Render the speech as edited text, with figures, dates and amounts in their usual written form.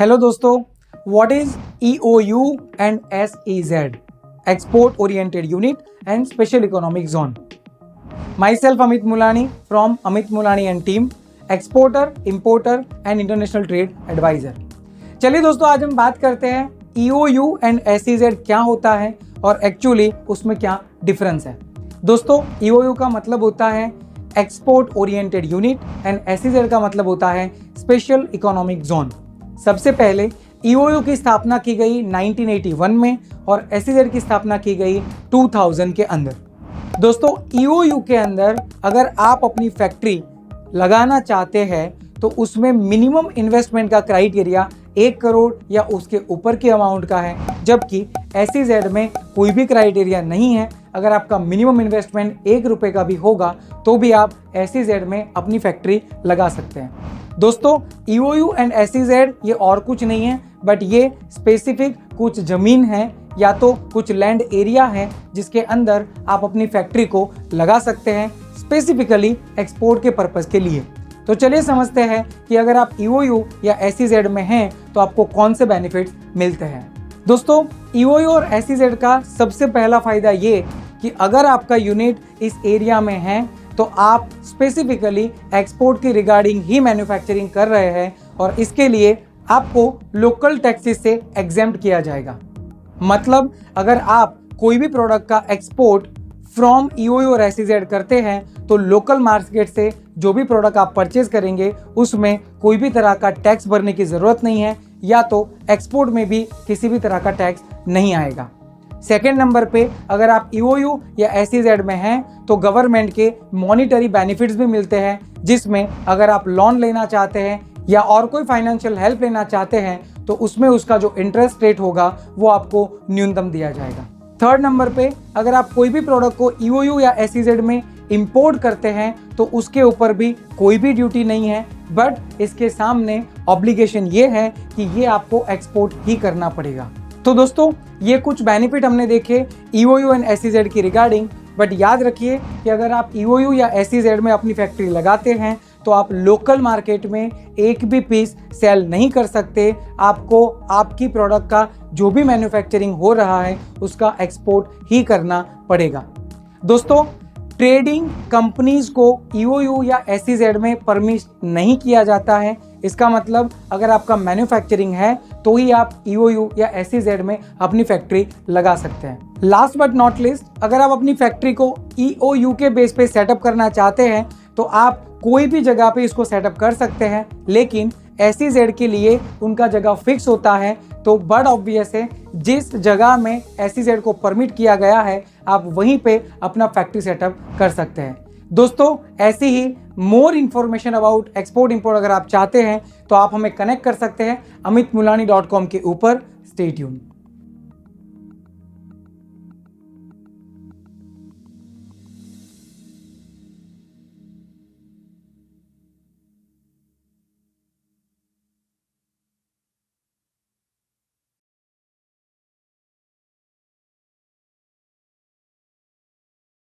Hello दोस्तों, what is EOU and SEZ, export oriented unit and special economic zone. Myself Amit Mulani from Amit Mulani and team, exporter, importer and international trade advisor. चलिए दोस्तों, आज हम बात करते हैं EOU एंड SEZ क्या होता है और एक्चुअली उसमें क्या डिफरेंस है। दोस्तों, EOU का मतलब होता है export oriented unit and SEZ का मतलब होता है स्पेशल इकोनॉमिक जोन। सबसे पहले EOU की स्थापना की गई 1981 में और SEZ की स्थापना की गई 2000 के अंदर। दोस्तों, EOU के अंदर अगर आप अपनी फैक्ट्री लगाना चाहते हैं तो उसमें मिनिमम इन्वेस्टमेंट का क्राइटेरिया 1 करोड़ या उसके ऊपर की अमाउंट का है, जबकि SEZ में कोई भी क्राइटेरिया नहीं है। अगर आपका मिनिमम इन्वेस्टमेंट 1 रुपये का भी होगा तो भी आप SEZ में अपनी फैक्ट्री लगा सकते हैं। दोस्तों, EOU एंड SEZ ये और कुछ नहीं है, बट ये स्पेसिफिक कुछ ज़मीन है या तो कुछ लैंड एरिया है जिसके अंदर आप अपनी फैक्ट्री को लगा सकते हैं स्पेसिफिकली एक्सपोर्ट के पर्पज़ के लिए। तो चलिए समझते हैं कि अगर आप EOU या SEZ में हैं तो आपको कौन से बेनिफिट्स मिलते हैं। दोस्तों, EOU और SEZ का सबसे पहला फ़ायदा ये कि अगर आपका यूनिट इस एरिया में है तो आप स्पेसिफिकली एक्सपोर्ट की रिगार्डिंग ही मैन्युफैक्चरिंग कर रहे हैं और इसके लिए आपको लोकल टैक्सेस से एग्जेम्प्ट किया जाएगा। मतलब अगर आप कोई भी प्रोडक्ट का एक्सपोर्ट फ्रॉम EOU और SEZ करते हैं तो लोकल मार्केट से जो भी प्रोडक्ट आप परचेज करेंगे उसमें कोई भी तरह का टैक्स भरने की ज़रूरत नहीं है, या तो एक्सपोर्ट में भी किसी भी तरह का टैक्स नहीं आएगा। सेकेंड नंबर पे अगर आप EOU या SEZ में हैं तो गवर्नमेंट के मॉनिटरी बेनिफिट्स भी मिलते हैं, जिसमें अगर आप लोन लेना चाहते हैं या और कोई फाइनेंशियल हेल्प लेना चाहते हैं तो उसमें उसका जो इंटरेस्ट रेट होगा वो आपको न्यूनतम दिया जाएगा। थर्ड नंबर पे अगर आप कोई भी प्रोडक्ट को EOU या SEZ में इंपोर्ट करते हैं तो उसके ऊपर भी कोई भी ड्यूटी नहीं है, बट इसके सामने ऑब्लिगेशन ये है कि ये आपको एक्सपोर्ट ही करना पड़ेगा। तो दोस्तों, ये कुछ बेनिफिट हमने देखे EOU एंड SEZ की रिगार्डिंग, बट याद रखिए कि अगर आप EOU या SEZ में अपनी फैक्ट्री लगाते हैं तो आप लोकल मार्केट में एक भी पीस सेल नहीं कर सकते। आपको आपकी प्रोडक्ट का जो भी मैन्युफैक्चरिंग हो रहा है उसका एक्सपोर्ट ही करना पड़ेगा। दोस्तों, ट्रेडिंग कंपनीज को EOU या SEZ में परमिट नहीं किया जाता है। इसका मतलब अगर आपका मैन्युफैक्चरिंग है तो ही आप EOU या SEZ में अपनी फैक्ट्री लगा सकते हैं। लास्ट बट नॉट लिस्ट, अगर आप अपनी फैक्ट्री को EOU के बेस पे सेटअप करना चाहते हैं तो आप कोई भी जगह पे इसको सेटअप कर सकते हैं, लेकिन SEZ के लिए उनका जगह फिक्स होता है। तो बड़ ऑब्वियस है, जिस जगह में SEZ को परमिट किया गया है आप वहीं पे अपना फैक्ट्री सेटअप कर सकते हैं। दोस्तों, ऐसी ही more information about export import अगर आप चाहते हैं तो आप हमें कनेक्ट कर सकते हैं amitmulani.com के ऊपर। Stay tuned.